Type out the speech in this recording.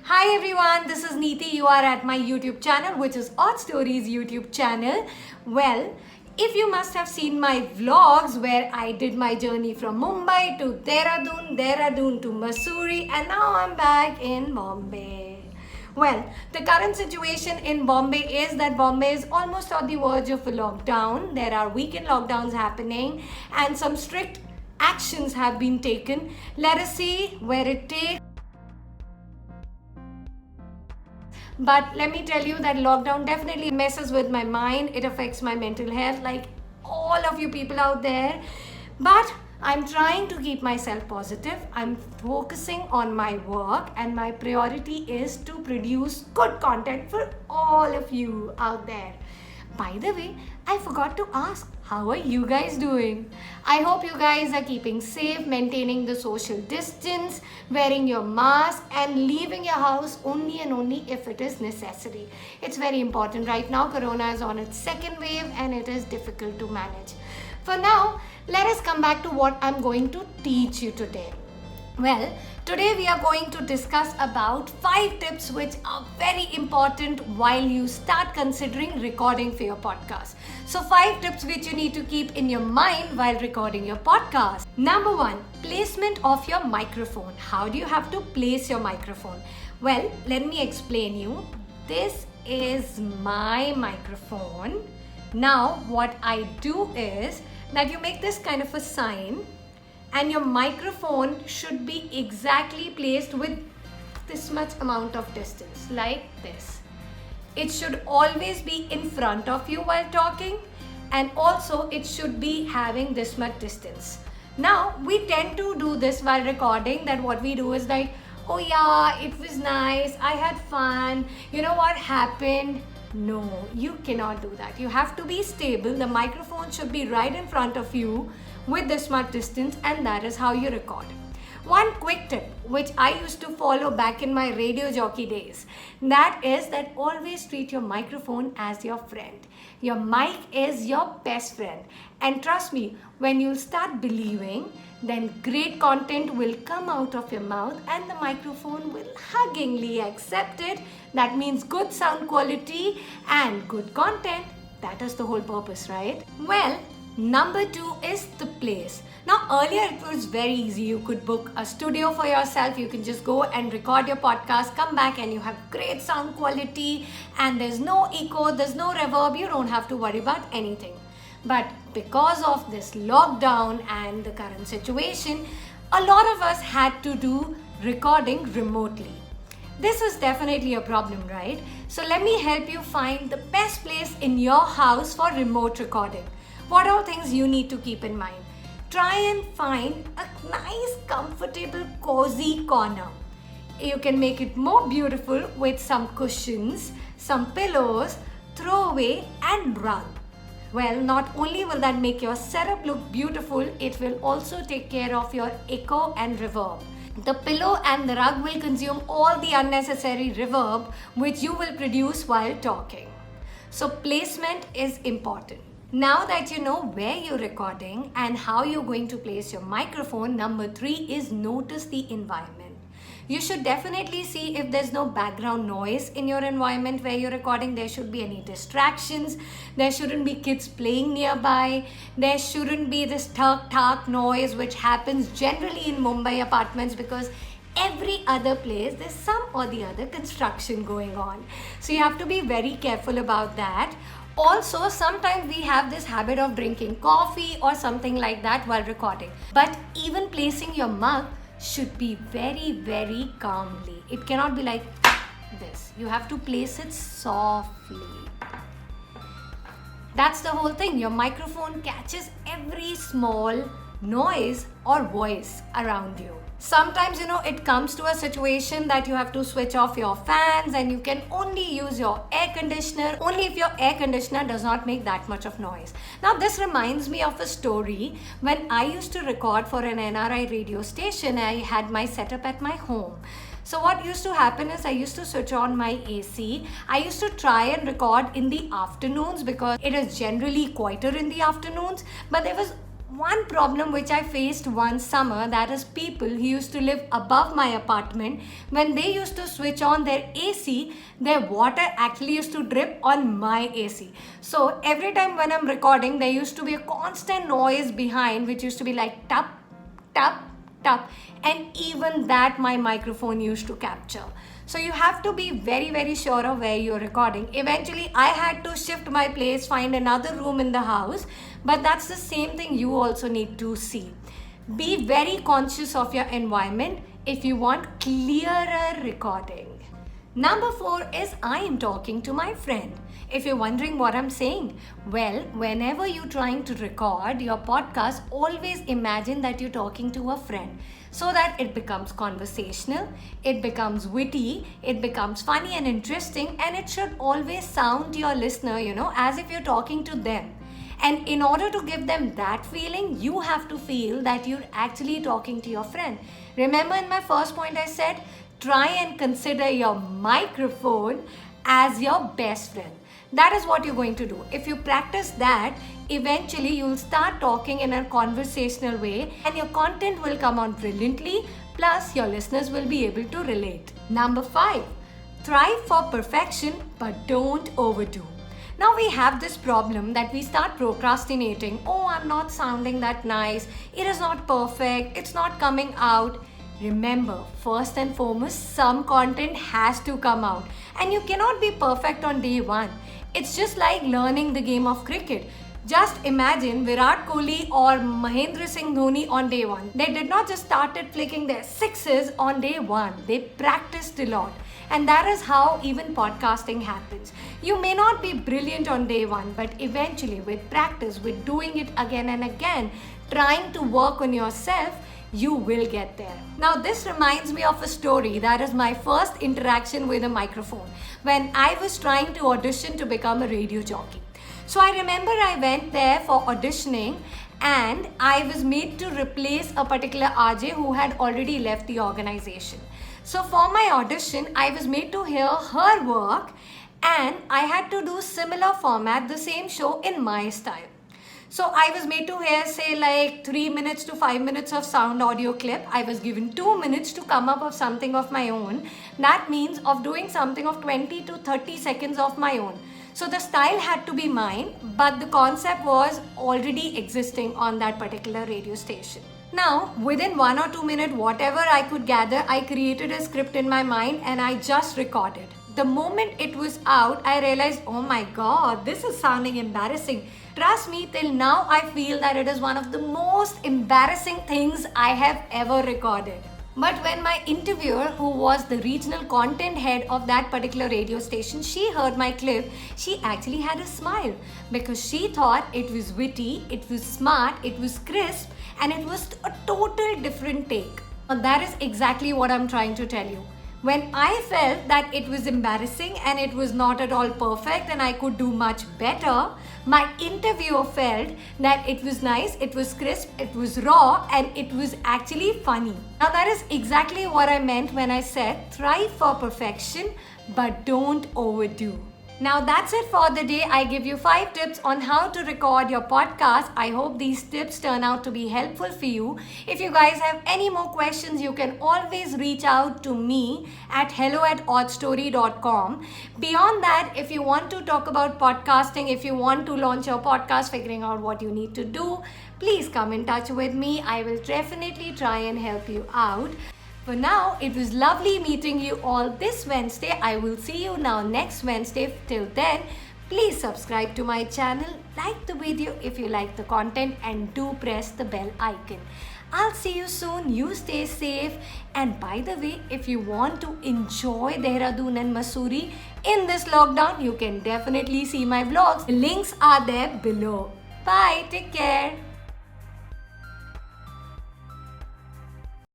Hi everyone, this is Neeti. You are at my YouTube channel, which is Odd Stories YouTube channel. Well, if you must have seen my vlogs where I did my journey from Mumbai to Dehradun to Mussoorie, and now I'm back in Bombay. Well, the current situation in Bombay is that Bombay is almost on the verge of a lockdown. There are weekend lockdowns happening and some strict actions have been taken. Let us see where it takes. But let me tell you that lockdown definitely messes with my mind. It affects my mental health like all of you people out there. But I'm trying to keep myself positive. I'm focusing on my work and my priority is to produce good content for all of you out there. By the way, I forgot to ask, how are you guys doing? I hope you guys are keeping safe, maintaining the social distance, wearing your mask and leaving your house only and only if it is necessary. It's very important. Right now, Corona is on its second wave and it is difficult to manage. For now, let us come back to what I'm going to teach you today. Well, today we are going to discuss about 5 tips which are very important while you start considering recording for your podcast. So 5 tips which you need to keep in your mind while recording your podcast. Number 1, placement of your microphone. How do you have to place your microphone? Well, let me explain you. This is my microphone. Now, what I do is that you make this kind of a sign and your microphone should be exactly placed with this much amount of distance, like this. It should always be in front of you while talking, and also it should be having this much distance. Now, we tend to do this while recording, that what we do is like, oh yeah, it was nice, I had fun, you know what happened? No, you cannot do that. You have to be stable. The microphone should be right in front of you with this much distance, and that is how you record. One quick tip which I used to follow back in my radio jockey days, that is that always treat your microphone as your friend. Your mic is your best friend, and trust me, when you start believing, then great content will come out of your mouth and the microphone will huggingly accept it. That means good sound quality and good content. That is the whole purpose, right? Well, number 2 is the place. Now, earlier it was very easy. You could book a studio for yourself. You can just go and record your podcast, come back and you have great sound quality and there's no echo, there's no reverb. You don't have to worry about anything. But because of this lockdown and the current situation, a lot of us had to do recording remotely. This is definitely a problem, right? So let me help you find the best place in your house for remote recording. What are things you need to keep in mind? Try and find a nice, comfortable, cozy corner. You can make it more beautiful with some cushions, some pillows, throwaway and rug. Well, not only will that make your setup look beautiful, it will also take care of your echo and reverb. The pillow and the rug will consume all the unnecessary reverb which you will produce while talking. So placement is important. Now that you know where you're recording and how you're going to place your microphone, number 3 is notice the environment. You should definitely see if there's no background noise in your environment where you're recording. There should be any distractions. There shouldn't be kids playing nearby. There shouldn't be this tak noise which happens generally in Mumbai apartments because every other place there's some or the other construction going on. So you have to be very careful about that. Also, sometimes we have this habit of drinking coffee or something like that while recording. But even placing your mug should be very, very calmly. It cannot be like this. You have to place it softly. That's the whole thing. Your microphone catches every small noise or voice around you. Sometimes, it comes to a situation that you have to switch off your fans and you can only use your air conditioner only if your air conditioner does not make that much of noise. Now, this reminds me of a story. When I used to record for an NRI radio station, I had my setup at my home. So what used to happen is I used to switch on my AC. I used to try and record in the afternoons because it is generally quieter in the afternoons, but there was one problem which I faced one summer, that is people who used to live above my apartment, when they used to switch on their AC, their water actually used to drip on my AC. So every time when I'm recording, there used to be a constant noise behind which used to be like tap, tap, tap, and even that my microphone used to capture. So you have to be very, very sure of where you're recording. Eventually, I had to shift my place, find another room in the house, but that's the same thing you also need to see. Be very conscious of your environment if you want clearer recording. Number 4 is I am talking to my friend. If you're wondering what I'm saying, well, whenever you're trying to record your podcast, always imagine that you're talking to a friend so that it becomes conversational, it becomes witty, it becomes funny and interesting, and it should always sound to your listener, as if you're talking to them. And in order to give them that feeling, you have to feel that you're actually talking to your friend. Remember in my first point I said, try and consider your microphone as your best friend. That is what you're going to do. If you practice that, eventually you'll start talking in a conversational way and your content will come out brilliantly, plus your listeners will be able to relate. Number 5, thrive for perfection but don't overdo. Now we have this problem that we start procrastinating. Oh, I'm not sounding that nice. It is not perfect. It's not coming out. Remember, first and foremost, some content has to come out. And you cannot be perfect on day one. It's just like learning the game of cricket. Just imagine Virat Kohli or Mahendra Singh Dhoni on day one. They did not just started flicking their sixes on day one. They practiced a lot. And that is how even podcasting happens. You may not be brilliant on day one, but eventually with practice, with doing it again and again, trying to work on yourself, you will get there. Now this reminds me of a story. That is my first interaction with a microphone when I was trying to audition to become a radio jockey. So I remember I went there for auditioning and I was made to replace a particular RJ who had already left the organization. So for my audition, I was made to hear her work and I had to do similar format, the same show in my style. So I was made to hear say like 3 minutes to 5 minutes of sound audio clip. I was given 2 minutes to come up with something of my own. That means of doing something of 20 to 30 seconds of my own. So the style had to be mine, but the concept was already existing on that particular radio station. Now, within 1 or 2 minutes, whatever I could gather, I created a script in my mind and I just recorded. The moment it was out, I realized, oh my God, this is sounding embarrassing. Trust me, till now, I feel that it is one of the most embarrassing things I have ever recorded. But when my interviewer, who was the regional content head of that particular radio station, she heard my clip, she actually had a smile because she thought it was witty, it was smart, it was crisp, and it was a total different take. And that is exactly what I'm trying to tell you. When I felt that it was embarrassing and it was not at all perfect and I could do much better, my interviewer felt that it was nice, it was crisp, it was raw, and it was actually funny. Now that is exactly what I meant when I said thrive for perfection but don't overdo. Now that's it for the day. I give you 5 tips on how to record your podcast. I hope these tips turn out to be helpful for you. If you guys have any more questions, you can always reach out to me at hello@oddstory.com. Beyond that, if you want to talk about podcasting, if you want to launch your podcast, figuring out what you need to do, please come in touch with me. I will definitely try and help you out. For now, it was lovely meeting you all this Wednesday. I will see you now next Wednesday. Till then, please subscribe to my channel, like the video if you like the content, and do press the bell icon. I'll see you soon. You stay safe. And by the way, if you want to enjoy Dehradun and Mussoorie in this lockdown, you can definitely see my vlogs. The links are there below. Bye. Take care.